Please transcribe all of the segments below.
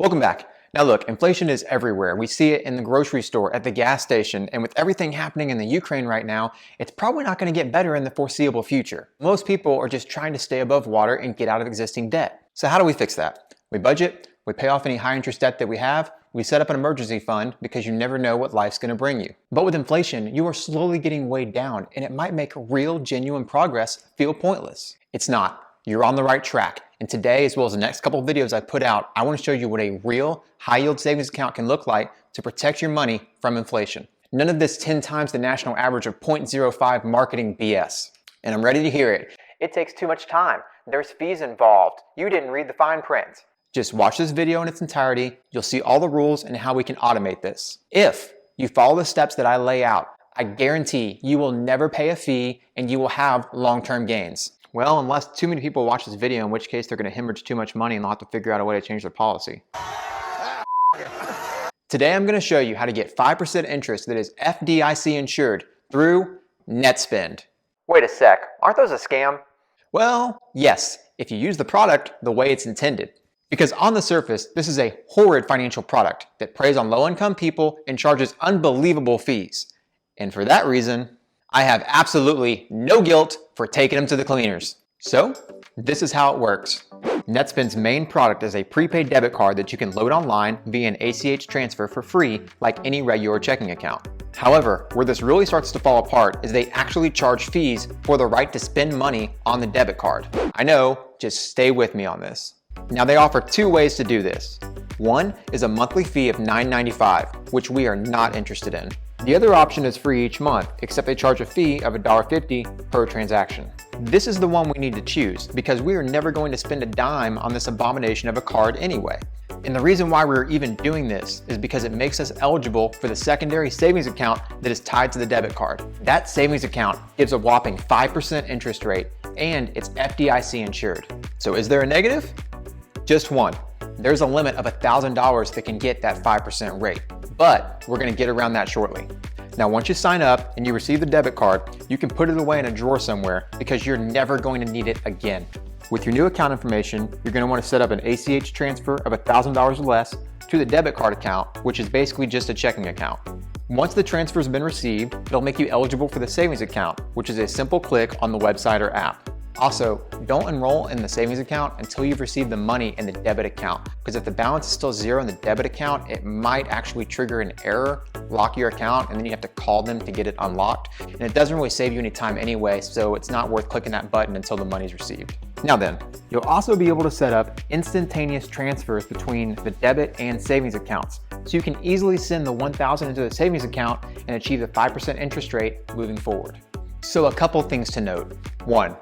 Welcome back. Now look, inflation is everywhere. We see it in the grocery store, at the gas station, and with everything happening in the Ukraine right now, it's probably not going to get better in the foreseeable future. Most people are just trying to stay above water and get out of existing debt. So how do we fix that? We budget, we pay off any high interest debt that we have, we set up an emergency fund because you never know what life's going to bring you. But with inflation, you are slowly getting weighed down and it might make real, genuine progress feel pointless. It's not. You're on the right track. And today, as well as the next couple of videos I put out, I want to show you what a real high-yield savings account can look like to protect your money from inflation. None of this 10 times the national average of 0.05 marketing BS. And I'm ready to hear it. It takes too much time. There's fees involved. You didn't read the fine print. Just watch this video in its entirety. You'll see all the rules and how we can automate this. If you follow the steps that I lay out, I guarantee you will never pay a fee and you will have long-term gains. Well, unless too many people watch this video, in which case they're going to hemorrhage too much money and they'll have to figure out a way to change their policy. Today I'm going to show you how to get 5% interest that is FDIC insured through Netspend. Wait a sec, aren't those a scam? Well, yes, if you use the product the way it's intended. Because on the surface, this is a horrid financial product that preys on low-income people and charges unbelievable fees. And for that reason, I have absolutely no guilt for taking them to the cleaners. So, this is how it works. Netspend's main product is a prepaid debit card that you can load online via an ACH transfer for free like any regular checking account. However, where this really starts to fall apart is they actually charge fees for the right to spend money on the debit card. I know, just stay with me on this. Now they offer two ways to do this. One is a monthly fee of $9.95, which we are not interested in. The other option is free each month, except they charge a fee of $1.50 per transaction. This is the one we need to choose because we are never going to spend a dime on this abomination of a card anyway. And the reason why we're even doing this is because it makes us eligible for the secondary savings account that is tied to the debit card. That savings account gives a whopping 5% interest rate and it's FDIC insured. So is there a negative? Just one. There's a limit of $1,000 that can get that 5% rate, but we're going to get around that shortly. Now, once you sign up and you receive the debit card, you can put it away in a drawer somewhere because you're never going to need it again. With your new account information, you're going to want to set up an ACH transfer of $1,000 or less to the debit card account, which is basically just a checking account. Once the transfer has been received, it'll make you eligible for the savings account, which is a simple click on the website or app. Also, don't enroll in the savings account until you've received the money in the debit account, because if the balance is still zero in the debit account, it might actually trigger an error, lock your account, and then you have to call them to get it unlocked. And it doesn't really save you any time anyway, so it's not worth clicking that button until the money's received. Now then, you'll also be able to set up instantaneous transfers between the debit and savings accounts, so you can easily send the $1,000 into the savings account and achieve the 5% interest rate moving forward. So a couple things to note. One,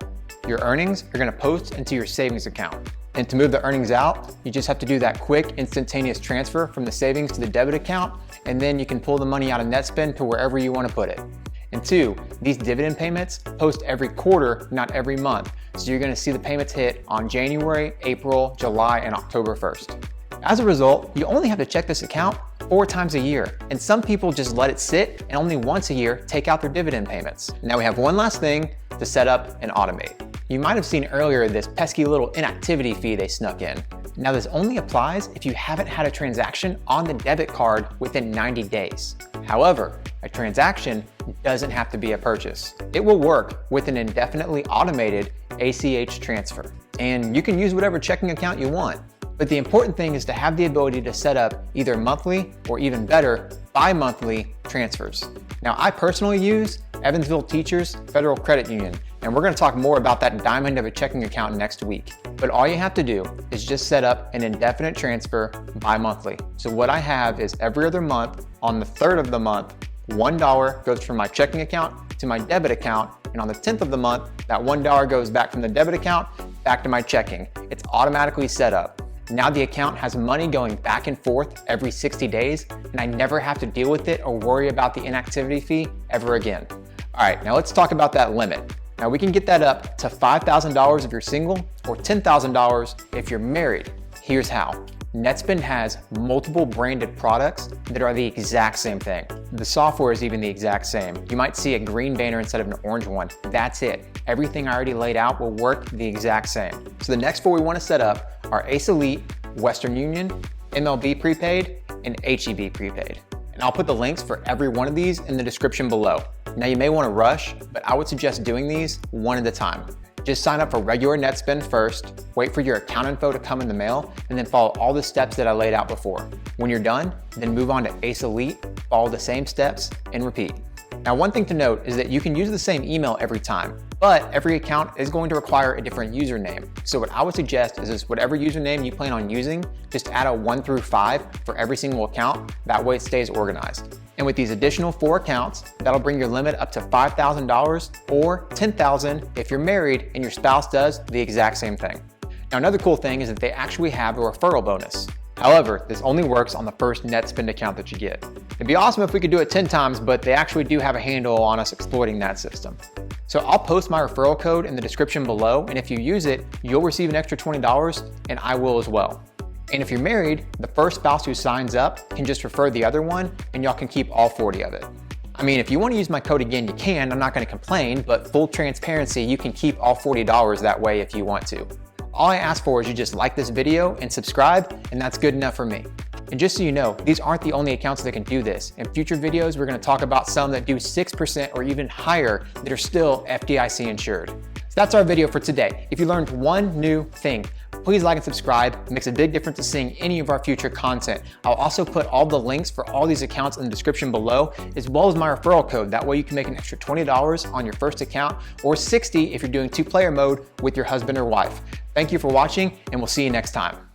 your earnings are going to post into your savings account. And to move the earnings out, you just have to do that quick instantaneous transfer from the savings to the debit account, and then you can pull the money out of Netspend to wherever you want to put it. And two, these dividend payments post every quarter, not every month. So you're going to see the payments hit on January, April, July, and October 1st. As a result, you only have to check this account 4 times a year, and some people just let it sit and only once a year take out their dividend payments. Now we have one last thing to set up and automate. You might have seen earlier this pesky little inactivity fee they snuck in. Now this only applies if you haven't had a transaction on the debit card within 90 days. However, a transaction doesn't have to be a purchase. It will work with an indefinitely automated ACH transfer. And you can use whatever checking account you want. But the important thing is to have the ability to set up either monthly or even better, bi-monthly transfers. Now I personally use Evansville Teachers Federal Credit Union, and we're going to talk more about that diamond of a checking account next week. But all you have to do is just set up an indefinite transfer bi-monthly. So what I have is every other month, on the 3rd of the month, $1 goes from my checking account to my debit account, and on the 10th of the month, that $1 goes back from the debit account back to my checking. It's automatically set up. Now the account has money going back and forth every 60 days, and I never have to deal with it or worry about the inactivity fee ever again. All right, now let's talk about that limit. Now we can get that up to $5,000 if you're single or $10,000 if you're married. Here's how. Netspend has multiple branded products that are the exact same thing. The software is even the exact same. You might see a green banner instead of an orange one. That's it. Everything I already laid out will work the exact same. So the next 4 we want to set up are Ace Elite, Western Union, MLB Prepaid, and HEB Prepaid. And I'll put the links for every one of these in the description below. Now you may want to rush, but I would suggest doing these one at a time. Just sign up for regular Netspend first, wait for your account info to come in the mail, and then follow all the steps that I laid out before. When you're done, then move on to Ace Elite, follow the same steps, and repeat. Now, one thing to note is that you can use the same email every time, but every account is going to require a different username. So what I would suggest is whatever username you plan on using, just add a 1 through 5 for every single account. That way it stays organized. And with these additional 4 accounts, that'll bring your limit up to $5,000 or $10,000 if you're married and your spouse does the exact same thing. Now, another cool thing is that they actually have a referral bonus. However, this only works on the first Netspend account that you get. It'd be awesome if we could do it 10 times, but they actually do have a handle on us exploiting that system. So I'll post my referral code in the description below, and if you use it, you'll receive an extra $20, and I will as well. And if you're married, the first spouse who signs up can just refer the other one, and y'all can keep all 40 of it. I mean, if you want to use my code again, you can. I'm not going to complain, but full transparency, you can keep all $40 that way if you want to. All I ask for is you just like this video and subscribe, and that's good enough for me. And just so you know, these aren't the only accounts that can do this. In future videos, we're going to talk about some that do 6% or even higher that are still FDIC insured. So that's our video for today. If you learned one new thing, please like and subscribe. It makes a big difference to seeing any of our future content. I'll also put all the links for all these accounts in the description below, as well as my referral code. That way you can make an extra $20 on your first account, or $60 if you're doing 2-player mode with your husband or wife. Thank you for watching, and we'll see you next time.